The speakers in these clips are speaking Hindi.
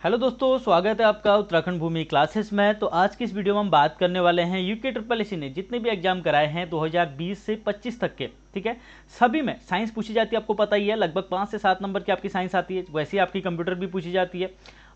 हेलो दोस्तों, स्वागत है आपका उत्तराखंड भूमि क्लासेस में। तो आज की इस वीडियो में हम बात करने वाले हैं यूके ट्रिपल एसी ने जितने भी एग्जाम कराए हैं 2020 से 25 तक के, ठीक है। सभी में साइंस पूछी जाती है, आपको पता ही है। लगभग 5 से 7 नंबर की आपकी साइंस आती है, वैसे ही आपकी कंप्यूटर भी पूछी जाती है।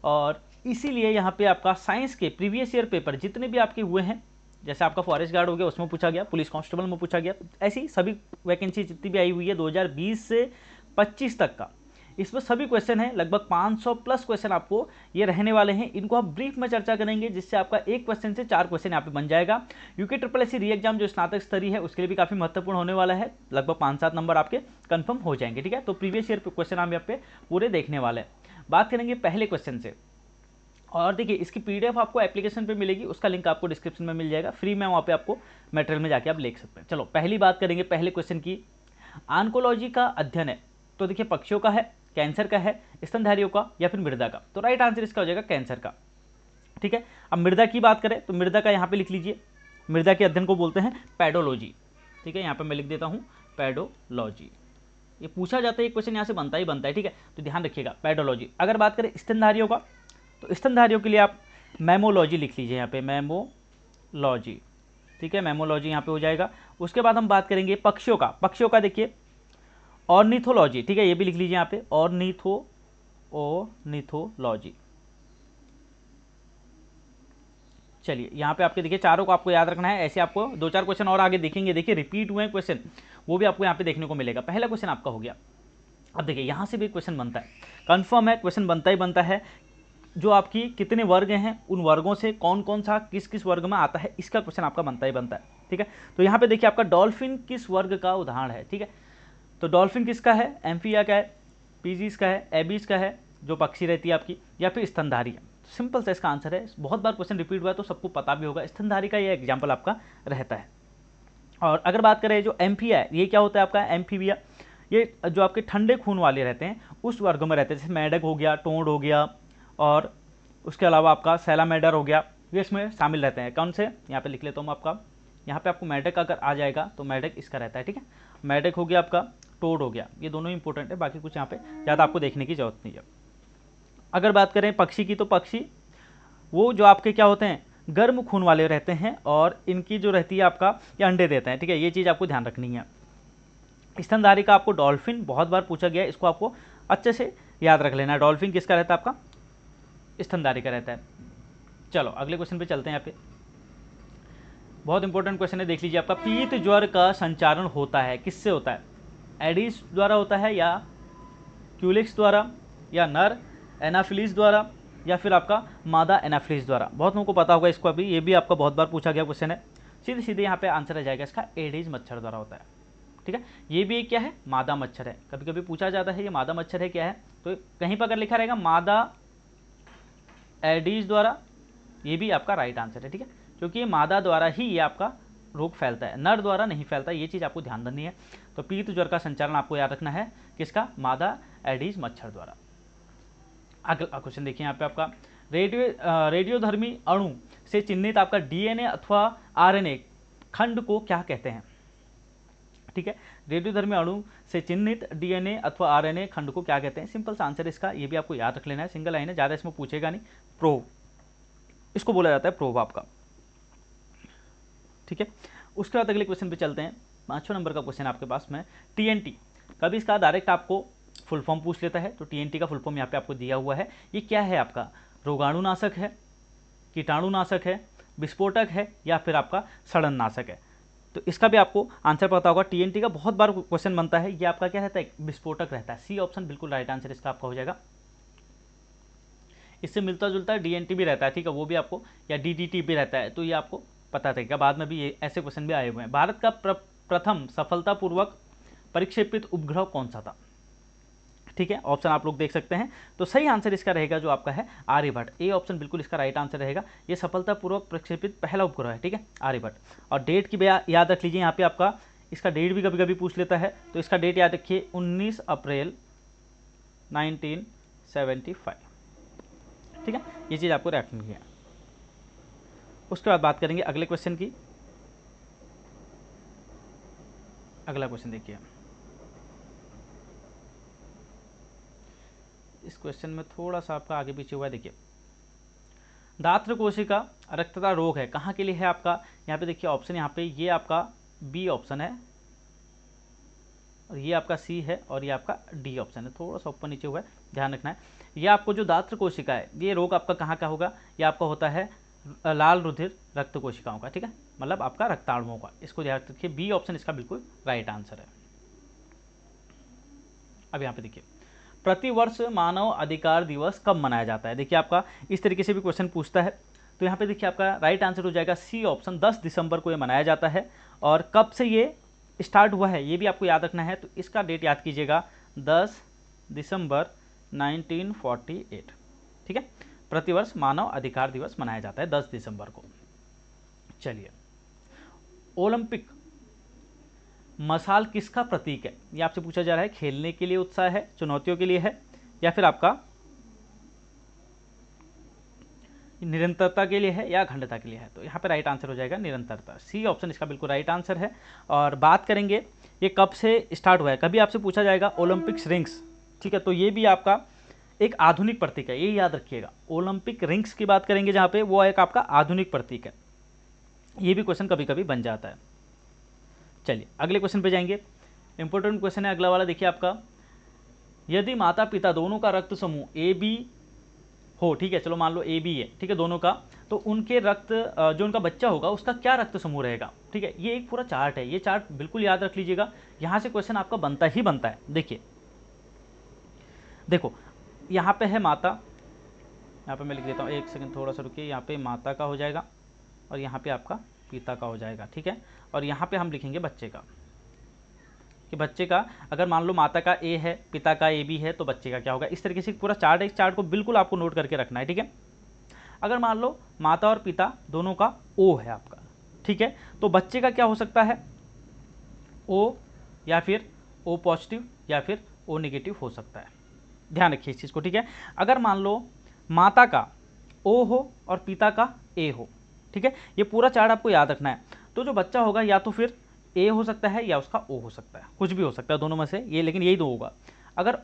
और इसीलिए यहाँ पे आपका साइंस के प्रीवियस ईयर पेपर जितने भी आपके हुए हैं, जैसे आपका फॉरेस्ट गार्ड हो गया उसमें पूछा गया, पुलिस कांस्टेबल में पूछा गया, ऐसी ही सभी वैकेंसी जितनी भी आई हुई है 2020 से 25 तक का, इसमें सभी क्वेश्चन हैं। लगभग 500 प्लस क्वेश्चन आपको ये रहने वाले हैं। इनको हम ब्रीफ में चर्चा करेंगे, जिससे आपका एक क्वेश्चन से 4 क्वेश्शन यहाँ पे बन जाएगा। यूके ट्रिपल एस री एग्जाम जो स्नातक स्तरीय है उसके लिए भी काफी महत्वपूर्ण होने वाला है। लगभग 5-7 नंबर आपके कंफर्म हो जाएंगे, ठीक है। तो प्रीवियस ईयर क्वेश्चन हम यहाँ पे पूरे देखने वाले हैं। बात करेंगे पहले क्वेश्चन से। और देखिए, इसकी पीडीएफ आपको एप्लीकेशन पे मिलेगी, उसका लिंक आपको डिस्क्रिप्शन में मिल जाएगा, फ्री में वहाँ पे आपको मटेरियल में जाके आप देख सकते हैं। चलो पहली बात करेंगे पहले क्वेश्चन की। ऑन्कोलॉजी का अध्ययन है, तो देखिए पक्षियों का है, कैंसर का है, स्तनधारियों का, या फिर मृदा का। तो राइट आंसर इसका हो जाएगा कैंसर का, ठीक है। अब मृदा की बात करें तो मृदा का यहाँ पे लिख लीजिए, मृदा के अध्ययन को बोलते हैं पैडोलॉजी, ठीक है। यहाँ पे मैं लिख देता हूँ पैडोलॉजी। ये पूछा जाता है, ये क्वेश्चन यहाँ से बनता ही बनता है, ठीक है। तो ध्यान रखिएगा पैडोलॉजी। अगर बात करें स्तनधारियों का, तो स्तनधारियों के लिए आप मैमोलॉजी लिख लीजिए यहाँ पे, मैमोलॉजी, ठीक है। मैमोलॉजी यहाँ पे हो जाएगा। उसके बाद हम बात करेंगे पक्षियों का। पक्षियों का देखिए ऑर्निथोलॉजी, ठीक है, ये भी लिख लीजिए यहाँ पे ऑर्निथोलॉजी। चलिए यहाँ पे आपके देखिए चारों को आपको याद रखना है। ऐसे आपको 2-4 क्वेश्चन और आगे देखेंगे, देखिए रिपीट हुए क्वेश्चन, वो भी आपको यहाँ पे देखने को मिलेगा। पहला क्वेश्चन आपका हो गया। अब देखिए यहाँ से भी क्वेश्चन बनता है, कंफर्म है क्वेश्चन बनता ही बनता है। जो आपकी कितने वर्ग हैं, उन वर्गों से कौन कौन सा किस किस वर्ग में आता है, इसका क्वेश्चन आपका बनता ही बनता है, ठीक है। तो यहाँ पे देखिए आपका डॉल्फिन किस वर्ग का उदाहरण है, ठीक है। तो डॉल्फिन किसका है, एम्फिया का है, पीजीज का है, एबीज का है, जो पक्षी रहती है आपकी, या फिर स्तनधारी है। सिंपल सा इसका आंसर है। बहुत बार क्वेश्चन रिपीट हुआ है तो सबको पता भी होगा, स्तनधारी का ये एग्जाम्पल आपका रहता है। और अगर बात करें जो एम्फिया है, ये क्या होता है आपका एम्फीबिया, ये जो आपके ठंडे खून वाले रहते हैं उस वर्ग में रहते हैं, जैसे मेढक हो गया, टोंड हो गया, और उसके अलावा आपका सैलामेडर हो गया, ये इसमें शामिल रहते हैं। कौन से, यहाँ पे लिख लेता हूँ आपका, यहाँ पे आपको मेढक अगर आ जाएगा तो मेढक इसका रहता है, ठीक है। मेढक हो गया आपका, टोड हो गया, ये दोनों इंपॉर्टेंट है, बाकी कुछ यहाँ पे ज़्यादा आपको देखने की जरूरत नहीं है। अगर बात करें पक्षी की, तो पक्षी वो जो आपके क्या होते हैं, गर्म खून वाले रहते हैं, और इनकी जो रहती है आपका, ये अंडे देते हैं, ठीक है। ये चीज़ आपको ध्यान रखनी है। स्तनधारी का आपको डॉल्फिन बहुत बार पूछा गया है, इसको आपको अच्छे से याद रख लेना है। डॉल्फिन किसका रहता है आपका, स्तनधारी का रहता है। चलो अगले क्वेश्चन पे चलते हैं। यहाँ पे बहुत इंपॉर्टेंट क्वेश्चन है, देख लीजिए। आपका पीत ज्वर का संचारण होता है, किससे होता है, एडिस द्वारा होता है, या क्यूलिक्स द्वारा, या नर एनाफिलिस द्वारा, या फिर आपका मादा एनाफिलिस द्वारा। बहुत लोगों को पता होगा इसको, अभी ये भी आपका बहुत बार पूछा गया क्वेश्चन है। सीधे सीधे यहाँ पे आंसर आ जाएगा इसका, एडिस मच्छर द्वारा होता है, ठीक है। ये भी क्या है, मादा मच्छर है। कभी कभी पूछा जाता है ये मादा मच्छर है क्या है, तो कहीं पर अगर लिखा रहेगा मादा एडिस द्वारा, ये भी आपका राइट आंसर है, ठीक है। क्योंकि ये मादा द्वारा ही ये आपका रोग फैलता है, नर द्वारा नहीं फैलता, ये चीज़ आपको ध्यान देनी है। तो पीत ज्वर का संचालन आपको याद रखना है किसका, मादा एडिस मच्छर द्वारा। अगला क्वेश्चन देखिए यहाँ पे आपका, रेडियोधर्मी अणु से चिन्हित आपका डीएनए अथवा आरएनए खंड को क्या कहते हैं, ठीक है। रेडियोधर्मी अणु से चिन्हित डीएनए अथवा आरएनए खंड को क्या कहते हैं। सिंपल सा आंसर इसका, ये भी आपको याद रख लेना है, सिंगल लाइन है, ज़्यादा इसमें पूछेगा नहीं। प्रोब, इसको बोला जाता है प्रोब आपका, ठीक है। उसके बाद अगले क्वेश्चन पे चलते हैं। 5वां नंबर का क्वेश्चन आपके पास में, टीएनटी। कभी इसका डायरेक्ट आपको फुल फॉर्म पूछ लेता है, तो टीएनटी का फुल फॉर्म यहाँ पे आपको दिया हुआ है। ये क्या है आपका, रोगाणुनाशक है, कीटाणुनाशक है, विस्फोटक है, या फिर आपका सड़ननाशक है। तो इसका भी आपको आंसर पता होगा। टीएनटी का बहुत बार क्वेश्चन बनता है, ये आपका क्या रहता है, विस्फोटक रहता है। सी ऑप्शन बिल्कुल राइट आंसर इसका आपका हो जाएगा। इससे मिलता जुलता डीएनटी भी रहता है, ठीक है, वो भी आपको, या डीडीटी भी रहता है, तो ये आपको पता रहेगा। बाद में भी ये ऐसे क्वेश्चन भी आए हुए हैं। भारत का प्रथम सफलतापूर्वक परिक्षेपित उपग्रह कौन सा था, ठीक है। ऑप्शन आप लोग देख सकते हैं। तो सही आंसर इसका रहेगा जो आपका है आर्यभट्ट, ए ऑप्शन बिल्कुल इसका राइट आंसर रहेगा। ये सफलतापूर्वक प्रक्षेपित पहला उपग्रह है, ठीक है, आर्यभट्ट। और डेट की याद रख लीजिए, यहाँ पे आपका इसका डेट भी कभी कभी पूछ लेता है, तो इसका डेट याद रखिए 19 अप्रैल 1975, ठीक है। ये चीज़ आपको रखनी है। उसके बाद बात करेंगे अगले क्वेश्चन की। अगला क्वेश्चन देखिए, इस क्वेश्चन में थोड़ा सा आपका आगे पीछे हुआ है। देखिए दात्र कोशिका रक्तता रोग है, कहाँ के लिए है आपका, यहाँ पे देखिए ऑप्शन, यहाँ पे ये आपका बी ऑप्शन है, और ये आपका सी है, और ये आपका डी ऑप्शन है। थोड़ा सा ऊपर नीचे हुआ है, ध्यान रखना है। ये आपको जो दात्र कोशिका है, ये रोग आपका कहाँ का होगा, ये आपका होता है लाल रुधिर रक्त कोशिकाओं का, ठीक है, मतलब आपका रक्ताणुओं का। इसको ध्यान रखिए, बी ऑप्शन इसका बिल्कुल राइट आंसर है। अब यहाँ पे देखिए प्रतिवर्ष मानव अधिकार दिवस कब मनाया जाता है। देखिए आपका इस तरीके से भी क्वेश्चन पूछता है, तो यहाँ पे देखिए आपका राइट आंसर हो जाएगा सी ऑप्शन, 10 दिसंबर को ये मनाया जाता है। और कब से ये स्टार्ट हुआ है ये भी आपको याद रखना है, तो इसका डेट याद कीजिएगा, 10 दिसंबर 1948, ठीक है। प्रतिवर्ष मानव अधिकार दिवस मनाया जाता है 10 दिसंबर को। चलिए ओलंपिक मशाल किसका प्रतीक है, ये आपसे पूछा जा रहा है। खेलने के लिए उत्साह है, चुनौतियों के लिए है, या फिर आपका निरंतरता के लिए है, या अखंडता के लिए है। तो यहाँ पे राइट आंसर हो जाएगा निरंतरता, सी ऑप्शन इसका बिल्कुल राइट आंसर है। और बात करेंगे ये कब से स्टार्ट हुआ है, कभी आपसे पूछा जाएगा ओलंपिक्स रिंग्स, ठीक है, तो ये भी आपका एक आधुनिक प्रतीक है, ये याद रखिएगा। ओलंपिक रिंग्स की बात करेंगे जहाँ पे, वो एक आपका आधुनिक प्रतीक है, ये भी क्वेश्चन कभी कभी बन जाता है। चलिए अगले क्वेश्चन पे जाएंगे, इंपॉर्टेंट क्वेश्चन है अगला वाला। देखिए आपका, यदि माता पिता दोनों का रक्त समूह ए बी हो, ठीक है, चलो मान लो ए बी है, ठीक है, दोनों का, तो उनके रक्त जो उनका बच्चा होगा उसका क्या रक्त समूह रहेगा, ठीक है। ये एक पूरा चार्ट है, ये चार्ट बिल्कुल याद रख लीजिएगा, यहाँ से क्वेश्चन आपका बनता ही बनता है। देखिए देखो यहाँ पे है माता, यहाँ पे मैं लिख देता हूँ, एक सेकंड थोड़ा सा रुकिए, यहाँ पे माता का हो जाएगा और यहाँ पे आपका पिता का हो जाएगा, ठीक है। और यहाँ पे हम लिखेंगे बच्चे का, कि बच्चे का अगर मान लो माता का ए है, पिता का ए बी है, तो बच्चे का क्या होगा। इस तरीके से पूरा चार्ट है, इस चार्ट को बिल्कुल आपको नोट करके रखना है, ठीक है। अगर मान लो माता और पिता दोनों का ओ है आपका, ठीक है, तो बच्चे का क्या हो सकता है, ओ या फिर ओ पॉजिटिव या फिर ओ नेगेटिव हो सकता है। ध्यान रखिए इस चीज़ को, ठीक है। अगर मान लो माता का ओ हो और पिता का ए हो, ठीक है, ये पूरा चार्ट आपको याद रखना है। तो जो बच्चा होगा या तो फिर ए हो सकता है या उसका ओ हो सकता है, कुछ भी हो सकता है दोनों में से ये, लेकिन यही दो होगा। अगर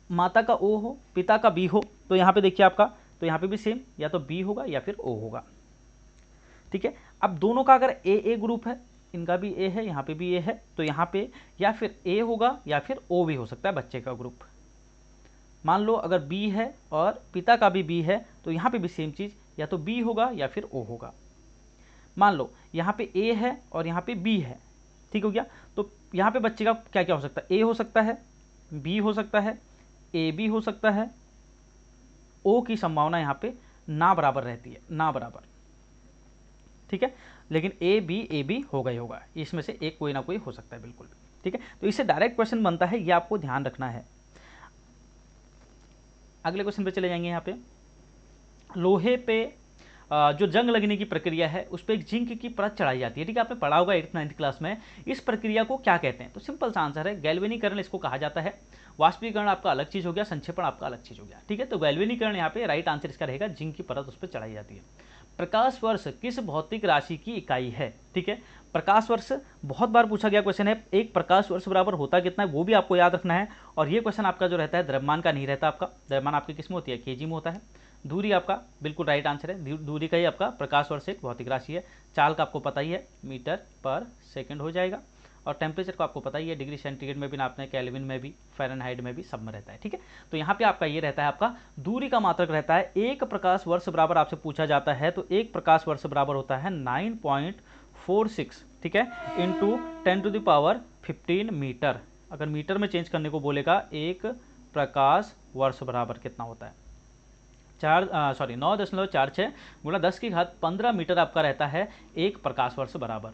माता का ओ हो पिता का बी हो, तो यहाँ पे देखिए आपका, तो यहाँ पे भी सेम, या तो बी होगा या फिर ओ होगा, ठीक है। अब दोनों का अगर ए ग्रुप है, इनका भी ए है, यहाँ पे भी ए है, तो यहाँ पे या फिर ए होगा या फिर ओ भी हो सकता है बच्चे का ग्रुप। मान लो अगर बी है और पिता का भी बी है, तो यहाँ पे भी सेम चीज़, या तो बी होगा या फिर ओ होगा। मान लो यहाँ पे ए है और यहाँ पे बी है, ठीक हो गया, तो यहाँ पे बच्चे का क्या क्या हो सकता है, ए हो सकता है, बी हो सकता है, ए बी हो सकता है, ओ की संभावना यहाँ पे ना बराबर रहती है, ना बराबर, ठीक है, लेकिन ए बी होगा ही होगा, इसमें से एक कोई ना कोई हो सकता है बिल्कुल, ठीक है। तो इससे डायरेक्ट क्वेश्चन बनता है, ये आपको ध्यान रखना है। अगले क्वेश्चन पे चले जाएंगे। यहाँ पे लोहे पे जो जंग लगने की प्रक्रिया है उस पर एक जिंक की परत चढ़ाई जाती है, ठीक है, आपने पढ़ा होगा 8th 9th क्लास में। इस प्रक्रिया को क्या कहते हैं, तो सिंपल सा आंसर है गैल्वेनीकरण इसको कहा जाता है। वाष्पीकरण आपका अलग चीज हो गया, संक्षेपण आपका अलग चीज हो गया, ठीक है। तो गैल्वेनीकरण यहाँ पे राइट आंसर इसका रहेगा, जिंक की परत उस पर चढ़ाई जाती है। प्रकाश वर्ष किस भौतिक राशि की इकाई है, ठीक है। प्रकाश वर्ष बहुत बार पूछा गया क्वेश्चन है, एक प्रकाश वर्ष बराबर होता कितना है वो भी आपको याद रखना है। और ये क्वेश्चन आपका जो रहता है द्रव्यमान का नहीं रहता, आपका द्रव्यमान आपकी किस में होती है, केजी में होता है। दूरी आपका बिल्कुल राइट आंसर है, दूरी का ही आपका प्रकाश वर्ष एक भौतिक राशि है। चाल का आपको पता ही है, मीटर पर सेकंड हो जाएगा। और टेम्परेचर को आपको पता ही है, डिग्री सेंटीग्रेड में भी नापते हैं, केल्विन में भी, फ़ारेनहाइट में भी, सब में रहता है, ठीक है। तो यहाँ पे आपका ये रहता है, आपका दूरी का मात्रक रहता है। एक प्रकाश वर्ष बराबर आपसे पूछा जाता है, तो एक प्रकाश वर्ष बराबर होता है 9.46, ठीक है, इंटू 10⁻15 मीटर। अगर मीटर में चेंज करने को बोलेगा, एक प्रकाश वर्ष बराबर कितना होता है, 9.46 गुणा 10⁻15 मीटर आपका रहता है एक प्रकाश वर्ष बराबर।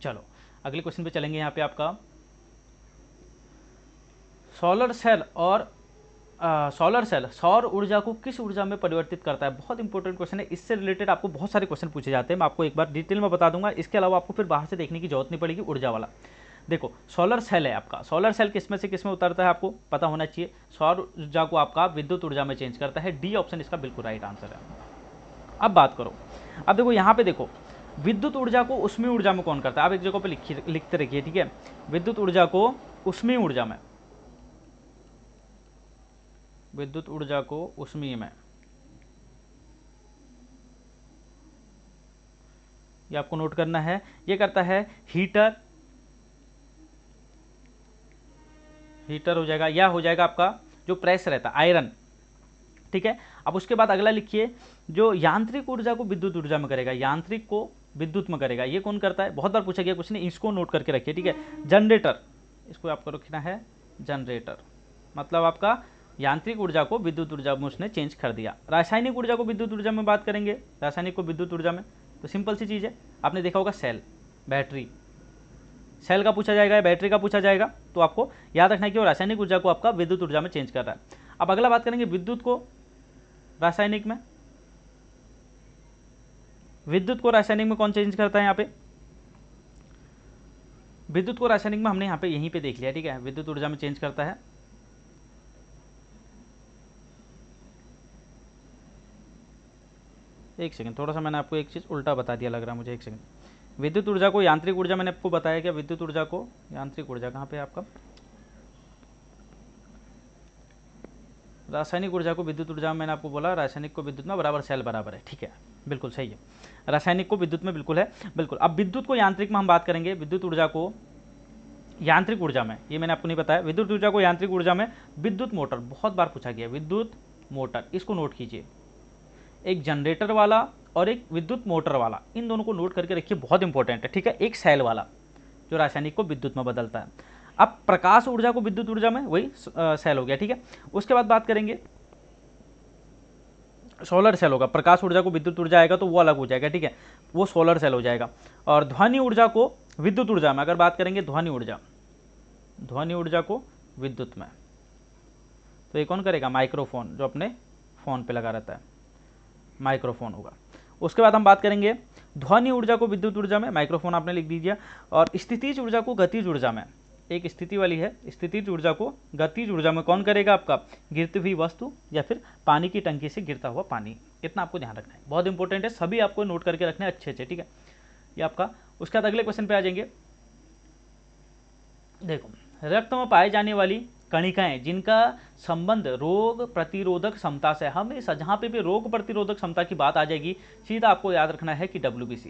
चलो अगले क्वेश्चन पे चलेंगे। यहाँ पे आपका सोलर सेल और सोलर सेल सौर ऊर्जा को किस ऊर्जा में परिवर्तित करता है। बहुत इंपॉर्टेंट क्वेश्चन है, इससे रिलेटेड आपको बहुत सारे क्वेश्चन पूछे जाते हैं, मैं आपको एक बार डिटेल में बता दूंगा। इसके अलावा आपको फिर बाहर से देखने की जरूरत नहीं पड़ेगी ऊर्जा वाला। देखो सोलर सेल है आपका, सोलर सेल किसमें से किसमें उतरता है आपको पता होना चाहिए। सौर ऊर्जा को आपका विद्युत ऊर्जा में चेंज करता है, डी ऑप्शन इसका बिल्कुल राइट आंसर है। अब बात करो, अब देखो यहाँ पे देखो विद्युत ऊर्जा को उष्मीय ऊर्जा में कौन करता है, आप एक जगह पे लिखते रखिए, ठीक है। विद्युत ऊर्जा को उष्मीय ऊर्जा में, विद्युत ऊर्जा को ऊष्मीय में, ये आपको नोट करना है। ये करता है हीटर, हीटर हो जाएगा, या हो जाएगा आपका जो प्रेस रहता है आयरन, ठीक है। अब उसके बाद अगला लिखिए, जो यांत्रिक ऊर्जा को विद्युत ऊर्जा में करेगा, यांत्रिक को विद्युत में करेगा, ये कौन करता है, बहुत बार पूछा गया क्वेश्चन, इसको नोट करके रखिए, ठीक है। जनरेटर, इसको आपको रखना है जनरेटर, मतलब आपका यांत्रिक ऊर्जा को विद्युत ऊर्जा में उसने चेंज कर दिया। रासायनिक ऊर्जा को विद्युत ऊर्जा में बात करेंगे, रासायनिक को विद्युत ऊर्जा में, तो सिंपल सी चीज़ है, आपने देखा होगा सेल, बैटरी, सेल का पूछा जाएगा, बैटरी का पूछा जाएगा, तो आपको याद रखना है कि वो रासायनिक ऊर्जा को आपका विद्युत ऊर्जा में चेंज कर रहा है। अब अगला बात करेंगे विद्युत को रासायनिक में, विद्युत को रासायनिक में कौन चेंज करता है, यहाँ पे विद्युत को रासायनिक में हमने यहाँ पे यहीं पे देख लिया, ठीक है, विद्युत ऊर्जा में चेंज करता है। एक सेकंड, थोड़ा सा मैंने आपको एक चीज़ उल्टा बता दिया लग रहा है मुझे, एक सेकंड। विद्युत ऊर्जा को यांत्रिक ऊर्जा मैंने आपको बताया, क्या विद्युत ऊर्जा को यांत्रिक ऊर्जा कहाँ पे आपका, रासायनिक ऊर्जा को विद्युत ऊर्जा में मैंने आपको बोला, रासायनिक को विद्युत में बराबर सेल बराबर है, ठीक है, बिल्कुल सही है, रासायनिक को विद्युत में बिल्कुल है, बिल्कुल। अब विद्युत को यांत्रिक में हम बात करेंगे, विद्युत ऊर्जा को यांत्रिक ऊर्जा में, ये मैंने आपको नहीं बताया, विद्युत ऊर्जा को यांत्रिक ऊर्जा में, विद्युत मोटर, बहुत बार पूछा गया, विद्युत मोटर, इसको नोट कीजिए, एक जनरेटर वाला और एक विद्युत मोटर वाला, इन दोनों को नोट करके रखिए, बहुत इंपॉर्टेंट है, ठीक है। एक सेल वाला जो रासायनिक को विद्युत में बदलता है। अब प्रकाश ऊर्जा को विद्युत ऊर्जा में, वही सेल हो गया, ठीक है। उसके बाद बात करेंगे सोलर सेल होगा, प्रकाश ऊर्जा को विद्युत ऊर्जा आएगा तो वो अलग हो जाएगा, ठीक है, वो सोलर सेल हो जाएगा। और ध्वनि ऊर्जा को विद्युत ऊर्जा में अगर बात करेंगे, ध्वनि ऊर्जा को विद्युत में, तो ये कौन करेगा, माइक्रोफोन, जो अपने फ़ोन पे लगा रहता है, माइक्रोफोन होगा। उसके बाद हम बात करेंगे ध्वनि ऊर्जा को विद्युत ऊर्जा में, माइक्रोफोन आपने लिख दीजिए। और स्थितिज ऊर्जा को गतिज ऊर्जा में, एक स्थिति वाली है, स्थितिज ऊर्जा को गतिज ऊर्जा में कौन करेगा, आपका गिरती हुई वस्तु या फिर पानी की टंकी से गिरता हुआ पानी, इतना आपको ध्यान रखना है, बहुत इंपॉर्टेंट है, सभी आपको नोट करके रखना है अच्छे अच्छे, ठीक है, ये आपका। उसके बाद अगले क्वेश्चन पे आ जाएंगे, देखो, रक्त में पाई जाने वाली कणिकाएं जिनका संबंध रोग प्रतिरोधक क्षमता से, हमेशा जहाँ पे भी रोग प्रतिरोधक क्षमता की बात आ जाएगी, सीधा आपको याद रखना है कि WBC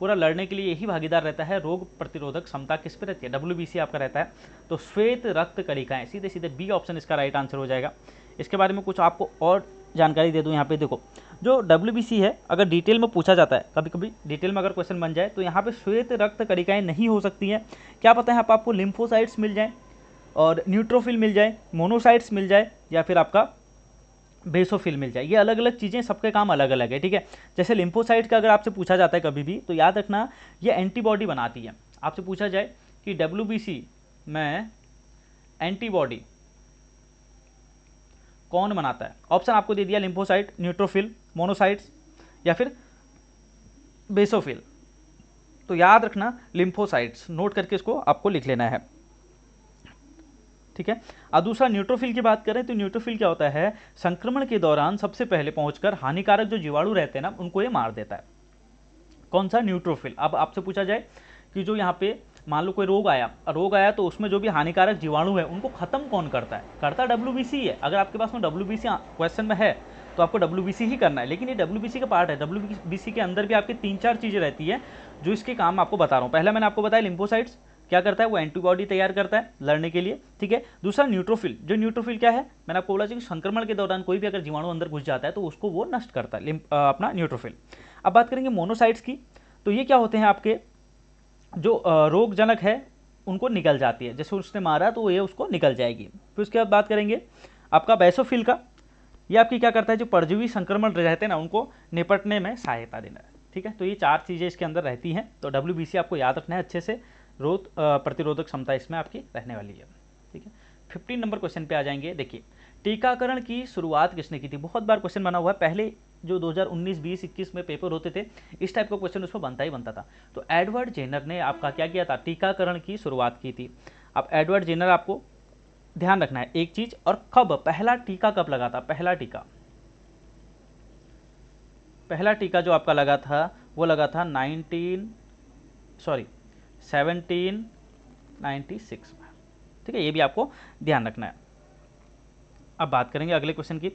पूरा लड़ने के लिए यही भागीदार रहता है। रोग प्रतिरोधक क्षमता किस पे रहती है, WBC आपका रहता है। तो श्वेत रक्त कणिकाएं, सीधे सीधे बी ऑप्शन इसका राइट आंसर हो जाएगा। इसके बारे में कुछ आपको और जानकारी दे दूं, यहाँ पे देखो, जो WBC है अगर डिटेल में पूछा जाता है, कभी कभी डिटेल में अगर क्वेश्चन बन जाए, तो यहाँ पे श्वेत रक्त कणिकाएं नहीं हो सकती हैं, क्या पता है यहाँ पर आपको लिम्फोसाइट्स मिल जाए और न्यूट्रोफिल मिल जाए, मोनोसाइट्स मिल जाए, या फिर आपका बेसोफिल मिल जाए, ये अलग अलग चीज़ें, सबके काम अलग अलग है, ठीक है। जैसे लिम्फोसाइट का अगर आपसे पूछा जाता है कभी भी, तो याद रखना ये एंटीबॉडी बनाती है। आपसे पूछा जाए कि WBC में एंटीबॉडी कौन बनाता है, ऑप्शन आपको दे दिया, लिम्फोसाइट, न्यूट्रोफिल, मोनोसाइट्स या फिर बेसोफिल, तो याद रखना लिम्फोसाइट्स, नोट करके इसको आपको लिख लेना है, ठीक है। अब दूसरा न्यूट्रोफिल की बात करें तो न्यूट्रोफिल क्या होता है, संक्रमण के दौरान सबसे पहले पहुंचकर हानिकारक जो जीवाणु रहते हैं ना, उनको ये मार देता है। कौन सा, न्यूट्रोफिल। अब आपसे पूछा जाए कि जो यहाँ पे मान लो कोई रोग आया तो उसमें जो भी हानिकारक जीवाणु है उनको खत्म कौन करता है, WBC है। अगर आपके पास में WBC क्वेश्चन में है तो आपको WBC ही करना है, लेकिन ये WBC का पार्ट है। WBC के अंदर भी आपकी 3-4 चीज़ें रहती है जो इसके काम आपको बता रहा हूँ। पहला मैंने आपको बताया लिम्फोसाइट्स क्या करता है, वो एंटीबॉडी तैयार करता है लड़ने के लिए, ठीक है। दूसरा न्यूट्रोफिल, जो न्यूट्रोफिल क्या है, मैंने आपको बोला कि संक्रमण के दौरान कोई भी अगर जीवाणु अंदर घुस जाता है तो उसको वो नष्ट करता है, अपना न्यूट्रोफिल। अब बात करेंगे मोनोसाइट्स की, तो ये क्या होते हैं, आपके जो रोगजनक है उनको निकल जाती है, जैसे उसने मारा तो ये उसको निकल जाएगी। फिर उसके बाद बात करेंगे आपका बेसोफिल का, ये आपकी क्या करता है, जो परजीवी संक्रमण रहते हैं ना उनको निपटने में सहायता देना है, ठीक है। तो ये 4 चीज़ें इसके अंदर रहती हैं, तो WBC आपको याद रखना है अच्छे से, रोग प्रतिरोधक क्षमता इसमें आपकी रहने वाली है, ठीक है। 15 नंबर क्वेश्चन पे आ जाएंगे, देखिए, टीकाकरण की शुरुआत किसने की थी, बहुत बार क्वेश्चन बना हुआ है, पहले जो 2019, 20, 21 में पेपर होते थे इस टाइप का क्वेश्चन उसमें बनता ही बनता था। तो एडवर्ड जेनर ने आपका क्या किया था, टीकाकरण की शुरुआत की थी। अब एडवर्ड जेनर, आपको ध्यान रखना है एक चीज, और कब पहला टीका कब लगा था, पहला टीका जो आपका लगा था वो लगा था 1796 में, ठीक है, ये भी आपको ध्यान रखना है। अब बात करेंगे अगले क्वेश्चन की।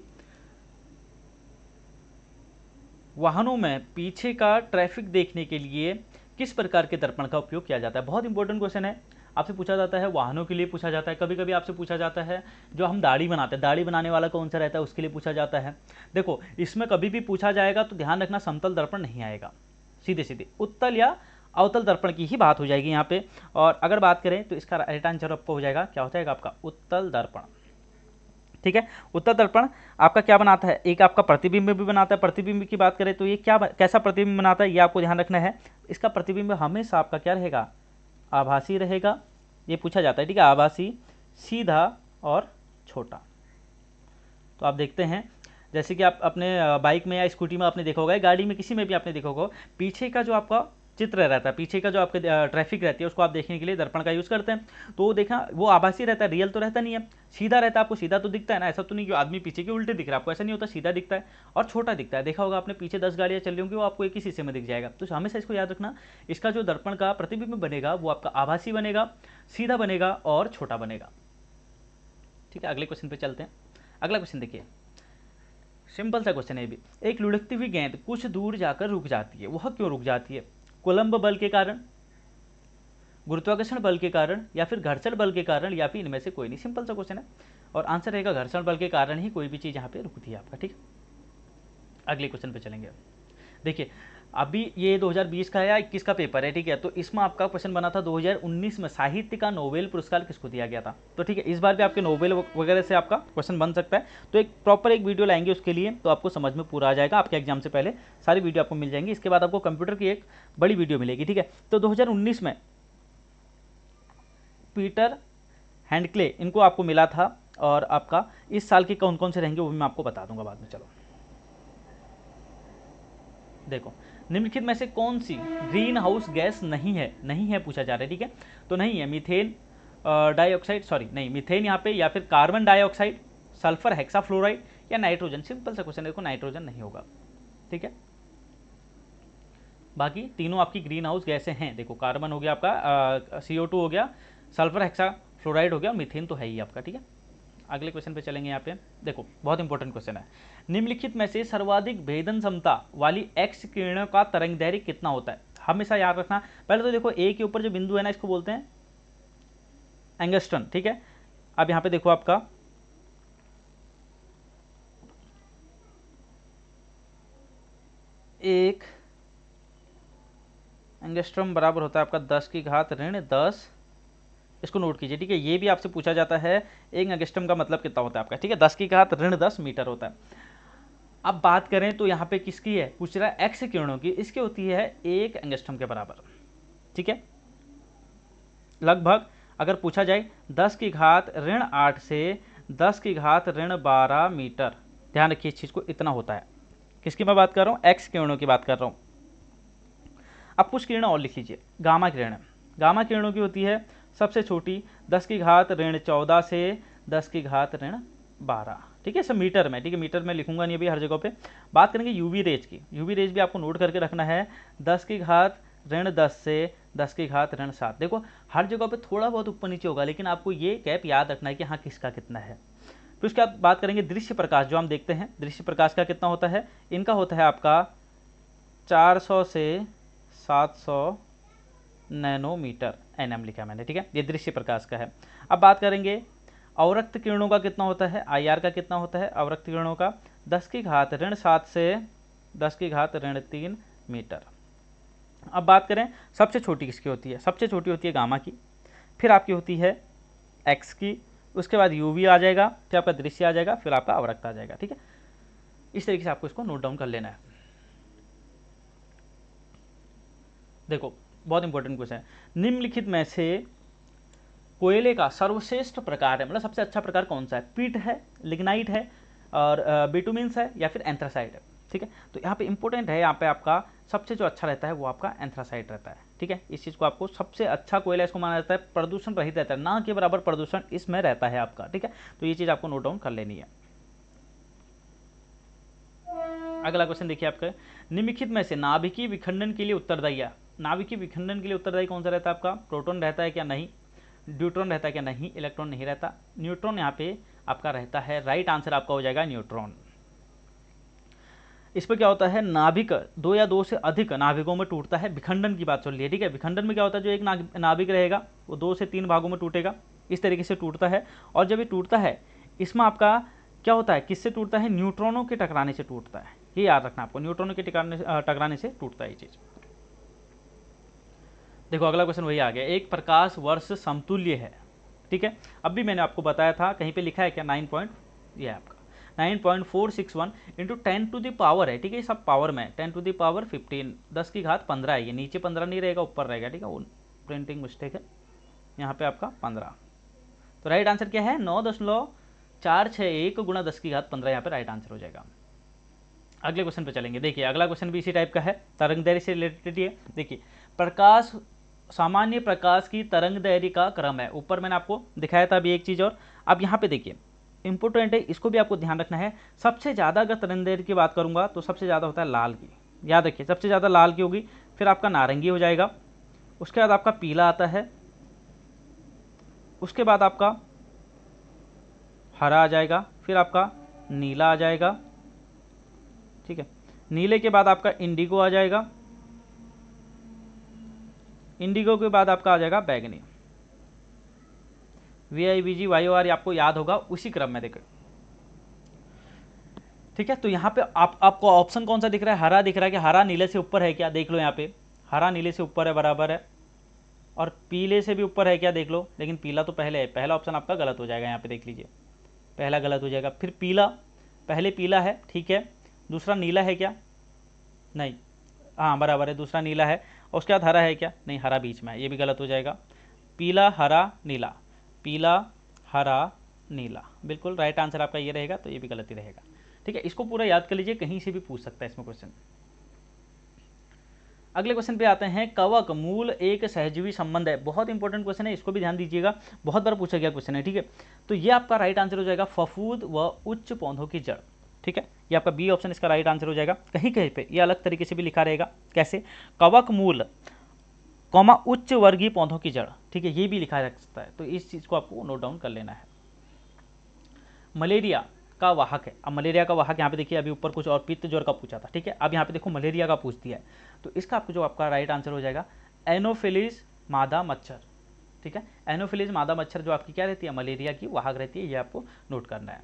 वाहनों में पीछे का ट्रैफिक देखने के लिए किस प्रकार के दर्पण का उपयोग किया जाता है? बहुत इंपॉर्टेंट क्वेश्चन है। आपसे पूछा जाता है, वाहनों के लिए पूछा जाता है, कभी कभी आपसे पूछा जाता है जो हम दाढ़ी बनाते हैं, दाढ़ी बनाने वाला कौन सा रहता है उसके लिए पूछा जाता है। देखो इसमें कभी भी पूछा जाएगा तो ध्यान रखना, समतल दर्पण नहीं आएगा, सीधे सीधे उत्तल या अवतल दर्पण की ही बात हो जाएगी यहाँ पे। और अगर बात करें तो इसका राइट आंसर आपको हो जाएगा, क्या हो जाएगा आपका? उत्तल दर्पण। ठीक है, उत्तल दर्पण आपका क्या बनाता है? एक आपका प्रतिबिंब भी बनाता है। प्रतिबिंब की बात करें तो ये कैसा प्रतिबिंब बनाता है, ये आपको ध्यान रखना है। इसका प्रतिबिंब हमेशा आपका क्या रहेगा? आभासी रहेगा। ये पूछा जाता है, ठीक है, आभासी, सीधा और छोटा। तो आप देखते हैं जैसे कि आप अपने बाइक में या स्कूटी में आपने देखा होगा, गाड़ी में किसी में भी आपने देखा होगा, पीछे का जो आपका चित्र रहता है, पीछे का जो आपके ट्रैफिक रहती है उसको आप देखने के लिए दर्पण का यूज़ करते हैं। तो देखा वो आभासी रहता है, रियल तो रहता नहीं है, सीधा रहता है। आपको सीधा तो दिखता है ना, ऐसा तो नहीं कि आदमी पीछे के उल्टे दिख रहा है, आपको ऐसा नहीं होता, सीधा दिखता है और छोटा दिखता है। देखा होगा आपने, पीछे 10 गाड़ियाँ चल रही होंगी, वो आपको एक ही शीशे में दिख जाएगा। तो हमेशा इसको याद रखना, इसका जो दर्पण का प्रतिबिंब बनेगा वो आपका आभासी बनेगा, सीधा बनेगा और छोटा बनेगा। ठीक है, अगले क्वेश्चन पे चलते हैं। अगला क्वेश्चन देखिए, सिंपल सा क्वेश्चन है भी। एक लुढ़कती हुई गेंद कुछ दूर जाकर रुक जाती है, वह क्यों रुक जाती है? कोलंब बल के कारण, गुरुत्वाकर्षण बल के कारण, या फिर घर्षण बल के कारण, या फिर इनमें से कोई नहीं। सिंपल सा क्वेश्चन है और आंसर रहेगा घर्षण बल के कारण ही कोई भी चीज़ यहाँ पे रुकती है आपका। ठीक, अगले क्वेश्चन पे चलेंगे। देखिए अभी ये 2020 का है या 21 का पेपर है, ठीक है, तो इसमें आपका क्वेश्चन बना था 2019 में साहित्य का नोबेल पुरस्कार किसको दिया गया था। तो ठीक है, इस बार भी आपके नोबेल वगैरह से आपका क्वेश्चन बन सकता है। तो एक प्रॉपर एक वीडियो लाएंगे उसके लिए, तो आपको समझ में पूरा आ जाएगा। आपके एग्जाम से पहले सारी वीडियो आपको मिल जाएंगी। इसके बाद आपको कंप्यूटर की एक बड़ी वीडियो मिलेगी। ठीक है, तो 2019 में पीटर हैंडक्ले इनको आपको मिला था, और आपका इस साल के कौन कौन से रहेंगे वो भी मैं आपको बता दूंगा बाद में। चलो देखो, निम्नलिखित में से कौन सी ग्रीन हाउस गैस नहीं है? नहीं है पूछा जा रहा है, ठीक है, तो नहीं है मीथेन डाइऑक्साइड, सॉरी नहीं मीथेन यहाँ पे, या फिर कार्बन डाइऑक्साइड, सल्फर हेक्साफ्लोराइड, या नाइट्रोजन। सिंपल सा क्वेश्चन, देखो नाइट्रोजन नहीं होगा। ठीक है, बाकी तीनों आपकी ग्रीन हाउस गैसें हैं। देखो कार्बन हो गया आपका, CO2 हो गया, सल्फर हेक्साफ्लोराइड हो गया, मीथेन तो है ही आपका। ठीक है, अगले क्वेश्चन पे चलेंगे। यहाँ पे देखो बहुत इंपॉर्टेंट क्वेश्चन है। निम्नलिखित में से सर्वाधिक भेदन क्षमता वाली एक्स किरणों का तरंग दैर्घ्य कितना होता है? हमेशा याद रखना। पहले तो देखो ए के ऊपर जो बिंदु है ना, इसको बोलते हैं एंगस्ट्रम। ठीक है, अब यहाँ पे देखो आपका एक एंगस्ट्रम बराबर होता है आपका 10⁻⁻10। इसको नोट कीजिए। ठीक है, ये भी आपसे पूछा जाता है एक एंगस्ट्रम का मतलब कितना होता है आपका। ठीक है, 10⁻10 मीटर होता है। अब बात करें तो यहाँ पे किसकी है, पूछ रहा है एक्स किरणों की, इसकी होती है 1 एंगस्ट्रम के बराबर। ठीक है, लगभग अगर पूछा जाए 10⁻8 से 10⁻12 मीटर। ध्यान रखिए इस चीज़ को, इतना होता है। किसकी मैं बात कर रहा हूँ? एक्स किरणों की बात कर रहा हूँ। अब कुछ किरणें और लिख लीजिए। गामा किरणें, गामा किरणों की होती है सबसे छोटी 10⁻14 से 10⁻12। ठीक है, सब मीटर में। ठीक है, मीटर में लिखूंगा नहीं अभी हर जगह पे। बात करेंगे यूवी रेज की। यूवी रेज भी आपको नोट करके रखना है, 10⁻10 से 10⁻7। देखो हर जगह पे थोड़ा बहुत ऊपर नीचे होगा, लेकिन आपको ये गैप याद रखना है कि हाँ किसका कितना है। फिर उसके बाद बात करेंगे दृश्य प्रकाश, जो हम देखते हैं दृश्य प्रकाश का कितना होता है। इनका होता है आपका 400 से 700 नैनोमीटर, NM लिखा मैंने। ठीक है, ये दृश्य प्रकाश का है। अब बात करेंगे अवरक्त किरणों का कितना होता है, IR का कितना होता है अवरक्त किरणों का, 10⁻7 से 10⁻3 मीटर। अब बात करें सबसे छोटी किसकी होती है, सबसे छोटी होती है गामा की, फिर आपकी होती है एक्स की, उसके बाद UV आ जाएगा, फिर आपका दृश्य आ जाएगा, फिर आपका अवरक्त आ जाएगा। ठीक है, इस तरीके से आपको इसको नोट डाउन कर लेना है। देखो बहुत इंपॉर्टेंट क्वेश्चन है। निम्नलिखित में से कोयले का सर्वश्रेष्ठ प्रकार है, मतलब सबसे अच्छा प्रकार कौन सा है? पीट है, लिग्नाइट है, और बिटुमिन्स है, या फिर एंथ्रासाइट है। ठीक है, तो यहाँ पे इंपॉर्टेंट है, यहाँ पे आपका सबसे जो अच्छा रहता है वो आपका एंथ्रासाइट रहता है। ठीक है, इस चीज़ को आपको सबसे अच्छा कोयला इसको माना जाता है, प्रदूषण रहित रहता है, ना के बराबर प्रदूषण इसमें रहता है आपका। ठीक है, तो ये चीज़ आपको नोट डाउन कर लेनी है। अगला क्वेश्चन देखिए आपका, निम्नलिखित में से नाभिकीय विखंडन के लिए उत्तरदायी है। नाभिकीय विखंडन के लिए उत्तरदायी कौन सा रहता है आपका? प्रोटॉन रहता है क्या? नहीं। ड्यूट्रॉन रहता है क्या? नहीं। इलेक्ट्रॉन नहीं रहता। न्यूट्रॉन यहाँ पे आपका रहता है, राइट आंसर आपका हो जाएगा न्यूट्रॉन। इस पर क्या होता है, नाभिक दो या दो से अधिक नाभिकों में टूटता है। विखंडन की बात चल रही है, ठीक है। विखंडन में क्या होता है, जो एक नाभिक रहेगा वो 2 से 3 भागों में टूटेगा, इस तरीके से टूटता है। और जब ये टूटता है इसमें आपका क्या होता है, किससे टूटता है, न्यूट्रॉनों के टकराने से टूटता है। ये याद रखना आपको, न्यूट्रॉनों के टकराने से टूटता है ये चीज। देखो अगला क्वेश्चन वही आ गया, एक प्रकाश वर्ष समतुल्य है, ठीक है। अब भी मैंने आपको बताया था, कहीं पे लिखा है क्या, 9 पॉइंट, ये है आपका 9.461 इंटू 10 टू द पावर है, ठीक है। सब पावर में 10 टू द पावर 15, 10 की घात 15 है। ये नीचे 15 नहीं रहेगा, ऊपर रहेगा, ठीक है, वो प्रिंटिंग मिस्टेक है, यहाँ पे आपका 15। तो राइट आंसर क्या है, 9.461 गुणा 10 की घात 15, यहाँ पे राइट आंसर हो जाएगा। अगले क्वेश्चन पे चलेंगे। देखिए अगला क्वेश्चन भी इसी टाइप का है, तरंग दैर्ध्य से रिलेटेड है। देखिए प्रकाश, सामान्य प्रकाश की तरंग दैर्ध्य का क्रम है, ऊपर मैंने आपको दिखाया था अभी एक चीज़। और अब यहाँ पे देखिए इंपॉर्टेंट है, इसको भी आपको ध्यान रखना है। सबसे ज़्यादा अगर तरंग दैर्ध्य की बात करूँगा तो सबसे ज़्यादा होता है लाल की, याद रखिए, सबसे ज़्यादा लाल की होगी, फिर आपका नारंगी हो जाएगा, उसके बाद आपका पीला आता है, उसके बाद आपका हरा आ जाएगा, फिर आपका नीला आ जाएगा, ठीक है। नीले के बाद आपका इंडिगो आ जाएगा, इंडिगो के बाद आपका आ जाएगा बैगनी। VIBG YOR आपको याद होगा, उसी क्रम में देखो, ठीक है। तो यहाँ पे आपको ऑप्शन कौन सा दिख रहा है, हरा दिख रहा है, कि हरा नीले से ऊपर है क्या, देख लो यहाँ पे, हरा नीले से ऊपर है, बराबर है। और पीले से भी ऊपर है क्या, देख लो, लेकिन पीला तो पहले है, पहला ऑप्शन आपका गलत हो जाएगा, यहाँ पे देख लीजिए, पहला गलत हो जाएगा। फिर पीला, पहले पीला है, ठीक है, दूसरा नीला है क्या, नहीं, हाँ बराबर है, दूसरा नीला है। और उसके बाद हरा है क्या, नहीं, हरा बीच में है, ये भी गलत हो जाएगा। पीला हरा नीला, पीला हरा नीला, बिल्कुल राइट आंसर आपका ये रहेगा, तो ये भी गलत ही रहेगा, ठीक है। इसको पूरा याद कर लीजिए, कहीं से भी पूछ सकता है इसमें क्वेश्चन। अगले क्वेश्चन पे आते हैं, कवक मूल एक सहजीवी संबंध है, बहुत इंपॉर्टेंट क्वेश्चन है, इसको भी ध्यान दीजिएगा, बहुत बार पूछा गया क्वेश्चन है, ठीक है। तो ये आपका राइट आंसर हो जाएगा फफूद व उच्च पौधों की जड़, ठीक है। ये आपका बी ऑप्शन इसका राइट आंसर हो जाएगा। कहीं कहीं पे ये अलग तरीके से भी लिखा रहेगा, कैसे, कवक मूल कौमा उच्च वर्गीय पौधों की जड़, ठीक है, ये भी लिखा रख सकता है। तो इस चीज को आपको नोट डाउन कर लेना है। मलेरिया का वाहक है, अब मलेरिया का वाहक यहाँ पे देखिए, अभी ऊपर कुछ और पित्त ज्वर का पूछा था, ठीक है, अब यहाँ पे देखो मलेरिया का पूछ दिया है। तो इसका आपको जो आपका राइट आंसर हो जाएगा एनोफिलीज मादा मच्छर, ठीक है। एनोफिलीज मादा मच्छर जो आपकी क्या रहती है, मलेरिया की वाहक रहती है, ये आपको नोट करना है।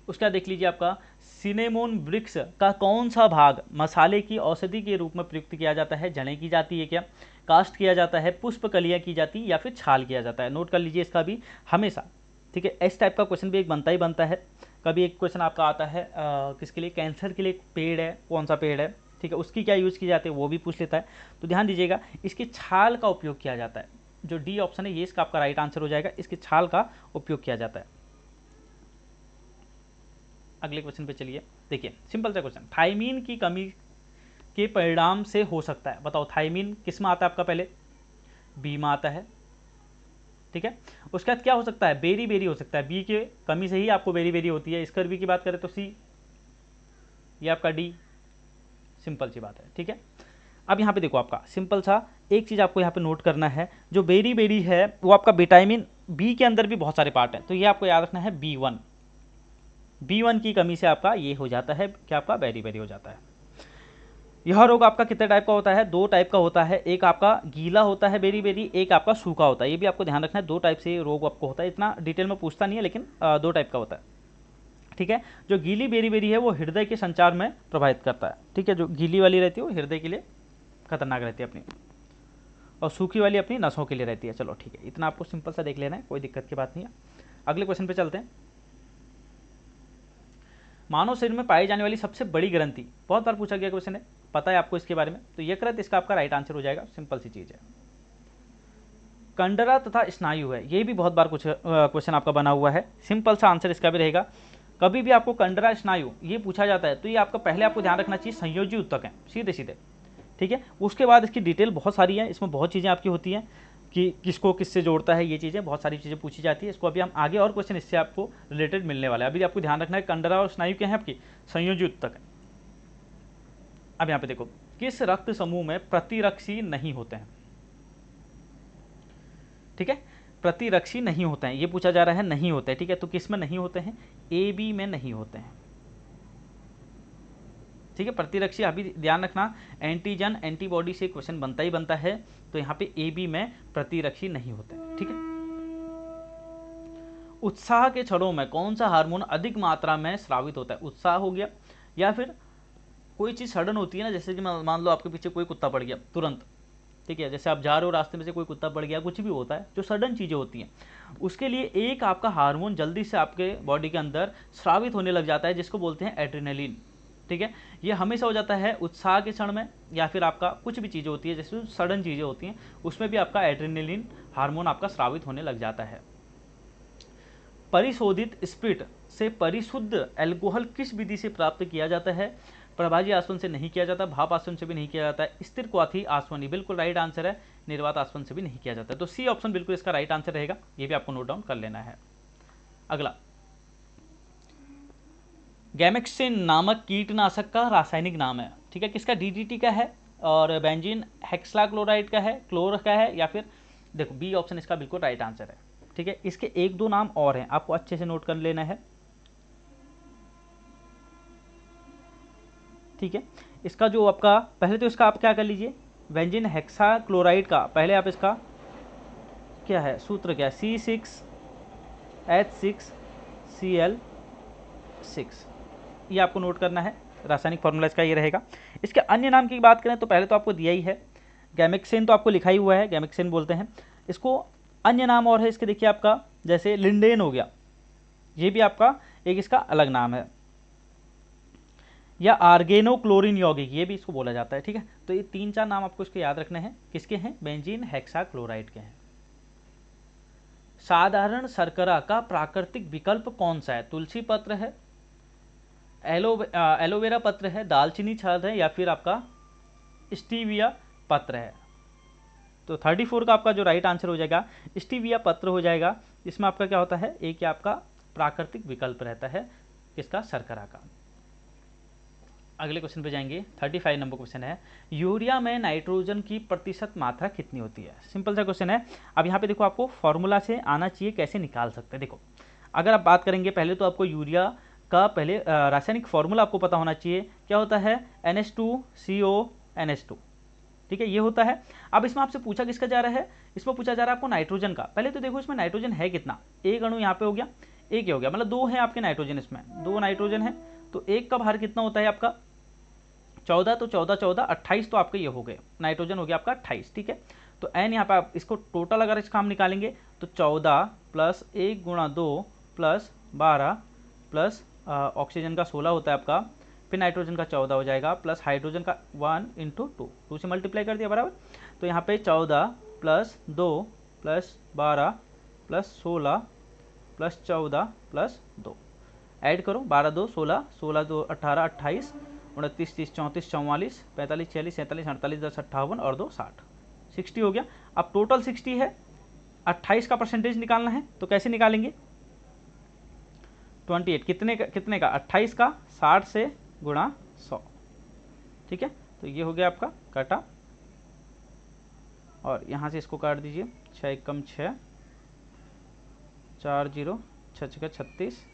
उसका देख लीजिए, आपका सिनेमोन वृक्ष का कौन सा भाग मसाले की औषधि के रूप में प्रयुक्त किया जाता है, जड़ें की जाती है क्या, कास्ट किया जाता है, पुष्प कलियां की जाती है, या फिर छाल किया जाता है, नोट कर लीजिए इसका भी हमेशा, ठीक है। इस टाइप का क्वेश्चन भी एक बनता ही बनता है। कभी एक क्वेश्चन आपका आता है किसके लिए, कैंसर के लिए एक पेड़ है, कौन सा पेड़ है, ठीक है, उसकी क्या यूज़ की जाती है, वो भी पूछ लेता है। तो ध्यान दीजिएगा, इसकी छाल का उपयोग किया जाता है, जो डी ऑप्शन है ये इसका आपका राइट आंसर हो जाएगा, इसकी छाल का उपयोग किया जाता है। अगले क्वेश्चन पे चलिए, देखिए सिंपल सा क्वेश्चन, थायमीन की कमी के परिणाम से हो सकता है, बताओ थायमीन किस में आता है आपका, पहले बी में आता है, ठीक है। उसके बाद क्या हो सकता है, बेरी बेरी हो सकता है, बी के कमी से ही आपको बेरी बेरी होती है। स्कर्वी की बात करें तो सी, ये आपका डी, सिंपल सी बात है, ठीक है। अब यहाँ पे देखो, आपका सिंपल सा एक चीज़ आपको यहाँ पे नोट करना है, जो बेरी बेरी है वो आपका विटामिन बी के अंदर भी बहुत सारे पार्ट हैं, तो ये आपको याद रखना है, B1 की कमी से आपका ये हो जाता है, क्या आपका बेरी बेरी हो जाता है। यह रोग आपका कितने टाइप का होता है, 2 टाइप का होता है, एक आपका गीला होता है बेरी बेरी, एक आपका सूखा होता है, ये भी आपको ध्यान रखना है, 2 टाइप से रोग आपको होता है, इतना डिटेल में पूछता नहीं है, लेकिन 2 टाइप का होता है, ठीक है। जो गीली बेरी बेरी है वो हृदय के संचार में प्रभावित करता है, ठीक है, जो गीली वाली रहती है वो हृदय के लिए खतरनाक रहती है अपनी, और सूखी वाली अपनी नसों के लिए रहती है। चलो ठीक है, इतना आपको सिंपल सा देख लेना है, कोई दिक्कत की बात नहीं है। अगले क्वेश्चन पे चलते हैं, मानव शरीर में पाई जाने वाली सबसे बड़ी ग्रंथि, बहुत बार पूछा गया क्वेश्चन है, पता है आपको इसके बारे में, तो यकृत इसका आपका राइट आंसर हो जाएगा, सिंपल सी चीज है। कंडरा तथा स्नायु है, ये भी बहुत बार कुछ क्वेश्चन आपका बना हुआ है, सिंपल सा आंसर इसका भी रहेगा। कभी भी आपको कंडरा स्नायु ये पूछा जाता है, तो ये आपका पहले आपको ध्यान रखना चाहिए संयोजी उत्तक है, सीधे सीधे, ठीक है। उसके बाद इसकी डिटेल बहुत सारी है, इसमें बहुत चीज़ें आपकी होती हैं कि किसको किससे जोड़ता है, ये चीज़ें बहुत सारी चीज़ें पूछी जाती है। इसको अभी हम आगे और क्वेश्चन इससे आपको रिलेटेड मिलने वाला है। अभी आपको ध्यान रखना है कंडरा और स्नायु क्या है आपकी, संयोजी उत्तक है। अब यहाँ पे देखो, किस रक्त समूह में प्रतिरक्षी नहीं होते हैं, ठीक है। प्रतिरक्षी नहीं होते हैं, ये पूछा जा रहा है नहीं होते, ठीक है। तो किस में नहीं होते हैं, ए बी में नहीं होते हैं, ठीक है। प्रतिरक्षी अभी ध्यान रखना, एंटीजन एंटीबॉडी से क्वेश्चन बनता ही बनता है, तो यहाँ पे ए बी में प्रतिरक्षी नहीं होते, ठीक है। उत्साह के क्षणों में कौन सा हार्मोन अधिक मात्रा में स्रावित होता है, उत्साह हो गया, या फिर कोई चीज़ सडन होती है ना, जैसे कि मान लो आपके पीछे कोई कुत्ता पड़ गया तुरंत, ठीक है, जैसे आप जा रहे हो रास्ते में से कोई कुत्ता पड़ गया, कुछ भी होता है जो सडन चीज़ें होती हैं, उसके लिए एक आपका हार्मोन जल्दी से आपके बॉडी के अंदर स्रावित होने लग जाता है, जिसको बोलते हैं एड्रेनलिन, ठीक है। ये हमेशा हो जाता है उत्साह के क्षण में, या फिर आपका कुछ भी चीज़ें होती है जैसे सडन चीज़ें होती हैं, उसमें भी आपका एड्रेनलिन हार्मोन आपका स्रावित होने लग जाता है। परिशोधित स्पिरिट से परिशुद्ध एल्कोहल किस विधि से प्राप्त किया जाता है, प्रभाजी आसवन से नहीं किया जाता, भाप आसवन से भी नहीं किया जाता है, स्थिर क्वाथी आसवन, बिल्कुल राइट आंसर है, निर्वात आसवन से भी नहीं किया जाता है। तो सी ऑप्शन बिल्कुल इसका राइट आंसर रहेगा, ये भी आपको नोट डाउन कर लेना है। अगला, गैमेक्सिन नामक कीटनाशक का रासायनिक नाम है, ठीक है, किसका, डीडीटी का है, और बेंजीन हेक्साक्लोराइड का है, क्लोर का है, या फिर देखो बी ऑप्शन इसका बिल्कुल राइट आंसर है, ठीक है। इसके एक दो नाम और हैं, आपको अच्छे से नोट कर लेना है, ठीक है। इसका जो आपका पहले तो इसका आप क्या कर लीजिए, बेंजीन हेक्साक्लोराइड का पहले आप इसका क्या है सूत्र, क्या है, C6H6Cl6, ये आपको नोट करना है, रासायनिक फॉर्मूला इसका ये रहेगा। इसके अन्य नाम की बात करें तो पहले तो आपको दिया ही है, गैमेक्सिन तो आपको लिखा ही हुआ है, गैमेक्सिन बोलते हैं इसको। अन्य नाम और है इसके, देखिए आपका जैसे लिंडेन हो गया, ये भी आपका एक इसका अलग नाम है, या आर्गेनोक्लोरिन यौगिक, ये भी इसको बोला जाता है, ठीक है। तो ये 3-4 नाम आपको इसके याद रखने हैं, किसके हैं, बेंजीन हेक्साक्लोराइड के हैं। साधारण शर्करा का प्राकृतिक विकल्प कौन सा है, तुलसी पत्र है, एलोवेरा पत्र है, दालचीनी छाल है, या फिर आपका स्टीविया पत्र है। तो 34 का आपका जो राइट आंसर हो जाएगा स्टीविया पत्र हो जाएगा। इसमें आपका क्या होता है, एक आपका प्राकृतिक विकल्प रहता है किसका, शर्करा का। अगले क्वेश्चन पे जाएंगे, 35 नंबर क्वेश्चन है, यूरिया में नाइट्रोजन की प्रतिशत मात्रा कितनी होती है। सिंपल सा क्वेश्चन है। अब यहाँ पे देखो आपको फॉर्मूला से आना चाहिए, कैसे निकाल सकते हैं। देखो अगर आप बात करेंगे पहले तो आपको यूरिया का पहले रासायनिक फॉर्मूला आपको पता होना चाहिए, क्या होता है, NH2CO NH2, ठीक है, ये होता है। अब इसमें आपसे पूछा किसका जा रहा है, इसमें पूछा जा रहा है आपको नाइट्रोजन का। पहले तो देखो इसमें नाइट्रोजन है कितना, एक अणु यहाँ पे हो गया, एक ही हो गया, मतलब 2 है आपके नाइट्रोजन, इसमें 2 नाइट्रोजन है, तो एक का भार कितना होता है आपका 14, तो 14 14 28, तो आपके ये हो गए, नाइट्रोजन हो गया आपका 28, ठीक है। तो एन यहाँ पे आप इसको टोटल अगर इसका हम निकालेंगे तो 14 प्लस 1 गुणा 2 प्लस 12 प्लस ऑक्सीजन का 16 होता है आपका, फिर नाइट्रोजन का 14 हो जाएगा, प्लस हाइड्रोजन का 1 × 2 से मल्टीप्लाई कर दिया बराबर। तो यहाँ पे 14 plus 2 plus 12 plus 16 plus 14 plus 2, add करो, 12 2 16, 16 2 18, 28 29 30 34 44 45 46 47 48 10 58 और 2 60, 60 हो गया। अब टोटल 60 है, 28 का परसेंटेज निकालना है, तो कैसे निकालेंगे, 28 कितने का 28 का 60 से गुणा 100, ठीक है। तो ये हो गया आपका काटा, और यहाँ से इसको काट दीजिए, 6 एकम 6, 4 0 6 36,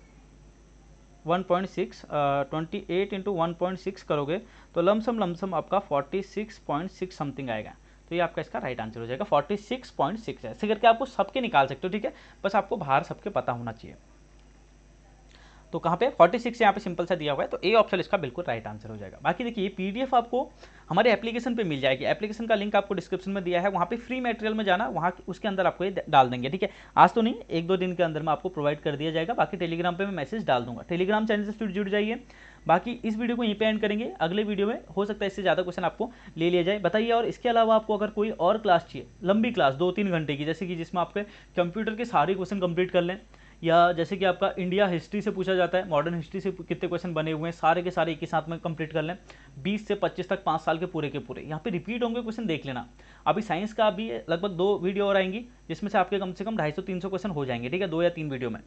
1.6 28 × 1.6 करोगे तो लमसम आपका 46.6 समथिंग आएगा। तो ये आपका इसका राइट आंसर हो जाएगा, 46.6 है। ऐसे करके आपको सबके निकाल सकते हो, ठीक है, बस आपको बाहर सबके पता होना चाहिए। तो कहाँ पे 46 यहाँ पे सिंपल सा दिया हुआ है, तो ए ऑप्शन इसका बिल्कुल राइट आंसर हो जाएगा। बाकी देखिए पीडीएफ आपको हमारे एप्लीकेशन पे मिल जाएगी, एप्लीकेशन का लिंक आपको डिस्क्रिप्शन में दिया है, वहाँ पे फ्री मटेरियल में जाना, वहाँ उसके अंदर आपको ये डाल देंगे, ठीक है। आज तो नहीं, 1-2 दिन के अंदर में आपको प्रोवाइड कर दिया जाएगा। बाकी टेलीग्राम पे मैं मैसेज डाल दूंगा, टेलीग्राम चैनल से जुड़ जाइए। बाकी इस वीडियो को यहीं पे एंड करेंगे, अगले वीडियो में हो सकता है इससे ज़्यादा क्वेश्चन आपको ले लिया जाए, बताइए। और इसके अलावा आपको अगर कोई और क्लास चाहिए, लंबी क्लास 2-3 घंटे की, जैसे कि जिसमें आपके कंप्यूटर के सारे क्वेश्चन कंप्लीट कर लें, या जैसे कि आपका इंडिया हिस्ट्री से पूछा जाता है, मॉडर्न हिस्ट्री से कितने क्वेश्चन बने हुए हैं, सारे के सारे एक ही साथ में कंप्लीट कर लें, 20 से 25 तक 5 साल के पूरे यहाँ पे रिपीट होंगे क्वेश्चन, देख लेना। अभी साइंस का अभी लगभग 2 वीडियो और आएंगी, जिसमें से आपके कम से कम 250-300 क्वेश्चन हो जाएंगे, ठीक है, 2 या 3 वीडियो में।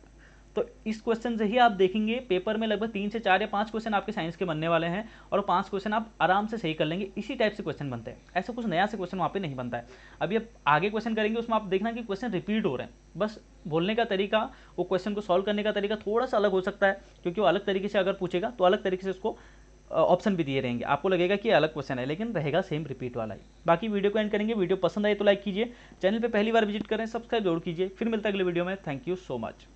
तो इस क्वेश्चन से ही आप देखेंगे पेपर में लगभग 3 से 4 या 5 क्वेश्चन आपके साइंस के बनने वाले हैं और 5 क्वेश्चन आप आराम से सही कर लेंगे। इसी टाइप से क्वेश्चन बनते हैं, ऐसा कुछ नया से क्वेश्चन वहाँ पे नहीं बनता है। अभी आप आगे क्वेश्चन करेंगे उसमें आप देखना कि क्वेश्चन रिपीट हो रहे हैं, बस बोलने का तरीका, वो क्वेश्चन को सॉल्व करने का तरीका थोड़ा सा अलग हो सकता है, क्योंकि वो अलग तरीके से अगर पूछेगा तो अलग तरीके से उसको ऑप्शन भी दिए रहेंगे, आपको लगेगा कि अलग क्वेश्चन है लेकिन रहेगा सेम रिपीट वाला ही। बाकी वीडियो को एंड करेंगे, वीडियो पसंद आए तो लाइक कीजिए, चैनल पे पहली बार विजिट करें सब्सक्राइब जरूर कीजिए। फिर मिलता है अगले वीडियो में, थैंक यू सो मच।